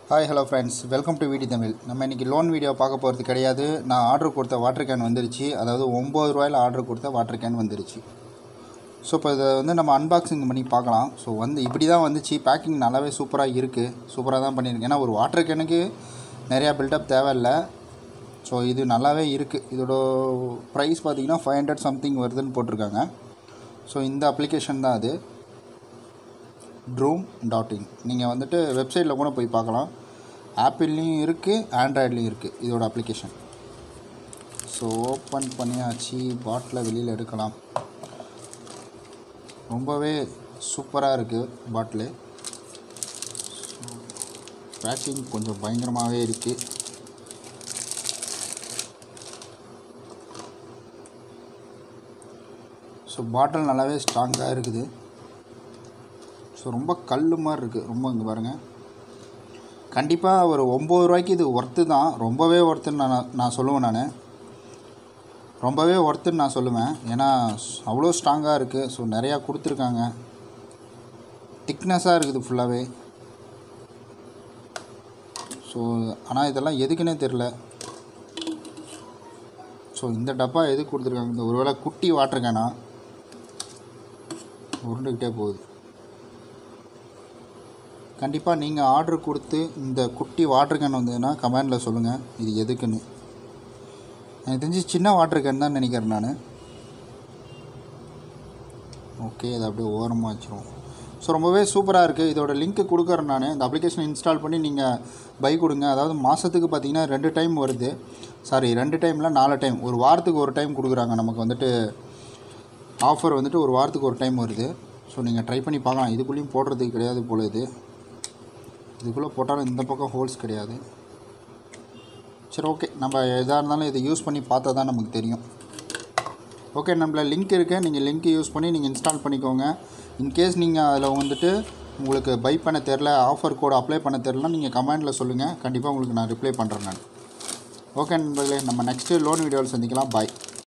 Hi hello friends, welcome to வீடி தமிழ். நம்ம இன்றைக்கி லோன் வீடியோ பார்க்க போகிறது கிடையாது. நான் ஆர்டர் கொடுத்த வாட்டர் கேன் வந்துருச்சு. அதாவது 9 ரூபாயில் ஆர்டர் கொடுத்த வாட்டர் கேன் வந்துருச்சு. ஸோ இப்போ இதை நம்ம அன்பாக்சிங் பண்ணி பார்க்கலாம். ஸோ இப்படி தான் வந்துச்சு. பேக்கிங் நல்லாவே சூப்பராக இருக்குது. சூப்பராக தான் பண்ணியிருக்கேன். ஏன்னா ஒரு வாட்டர் கேனுக்கு நிறையா பில்டப் தேவையில்லை. ஸோ இது நல்லாவே இருக்குது. இதோட ப்ரைஸ் பார்த்திங்கன்னா 500 சம்திங் வருதுன்னு போட்டிருக்காங்க. ஸோ இந்த அப்ளிகேஷன் தான் அது, Droom.in. நீங்கள் வெப்சைட்டில் கூட போய் பார்க்கலாம். ஆப்பிள்லேயும் இருக்குது, ஆண்ட்ராய்ட்லேயும் இருக்குது இதோட அப்ளிகேஷன். ஸோ ஓப்பன் பண்ணியாச்சு. பாட்டில் வெளியில் எடுக்கலாம். ரொம்பவே சூப்பராக இருக்குது பாட்டிலு. பேக்கிங் கொஞ்சம் பயங்கரமாகவே இருக்குது. ஸோ பாட்டில் நல்லாவே ஸ்ட்ராங்காக இருக்குது. ஸோ ரொம்ப கல் மாதிரி இருக்குது. ரொம்ப இங்கே பாருங்கள். கண்டிப்பாக ஒரு 9 ரூபாய்க்கு இது ஒர்த்து தான். ரொம்பவே ஒர்த்துன்னு நான் சொல்லுவேன். ரொம்பவே ஒர்த்துன்னு நான் சொல்லுவேன். ஏன்னா அவ்வளோ ஸ்ட்ராங்காக இருக்குது. ஸோ நிறையா கொடுத்துருக்காங்க. திக்னஸாக இருக்குது ஃபுல்லாகவே. ஸோ ஆனால் இதெல்லாம் எதுக்குன்னே தெரில. ஸோ இந்த டப்பா எதுக்கு கொடுத்துருக்காங்க? இந்த ஒருவேளை குட்டி வாட்டர் கேனா உருண்டுக்கிட்டே போகுது. கண்டிப்பாக நீங்கள் ஆர்டர் கொடுத்து இந்த குட்டி வாட்டர் கேன் வந்ததுன்னா கமெண்டில் சொல்லுங்கள் இது எதுக்குன்னு. எனக்கு தெரிஞ்சு சின்ன வாட்டர் கேன் தான் நினைக்கிறேன் நான். ஓகே, அதை அப்படியே ஓரமாக வச்சுருவோம். ஸோ ரொம்பவே சூப்பராக இருக்குது. இதோட லிங்க்கு கொடுக்குறேன் நான். இந்த அப்ளிகேஷன் இன்ஸ்டால் பண்ணி நீங்கள் பை கொடுங்க. அதாவது மாதத்துக்கு பார்த்திங்கன்னா 2 டைம் வருது. 2 டைமில் 4 டைம், ஒரு வாரத்துக்கு ஒரு டைம் கொடுக்குறாங்க. நமக்கு ஆஃபர் ஒரு வாரத்துக்கு ஒரு டைம் வருது. ஸோ நீங்கள் ட்ரை பண்ணி பார்க்கலாம். இதுக்குள்ளேயும் போடுறதுக்கு கிடையாது போல். இதுக்குள்ளே போட்டாலும் இந்த பக்கம் ஹோல்ஸ் கிடையாது. சரி, ஓகே, நம்ம எதாக இருந்தாலும் இதை யூஸ் பண்ணி பார்த்தா தான் நமக்கு தெரியும். ஓகே, நம்மள லிங்க் இருக்குது. நீங்கள் லிங்க் யூஸ் பண்ணி நீங்கள் இன்ஸ்டால் பண்ணிக்கோங்க. இன்கேஸ் நீங்கள் அதில் உங்களுக்கு பை பண்ண தெரில, ஆஃபர் கோடு அப்ளை பண்ண தெரிலனா நீங்கள் கமெண்டில் சொல்லுங்கள். கண்டிப்பாக உங்களுக்கு நான் ரிப்ளை பண்ணுறேன் நான். ஓகே நண்பர்களே, நம்ம நெக்ஸ்ட்டு லோன் வீடியோவில் சந்திக்கலாம். பாய்.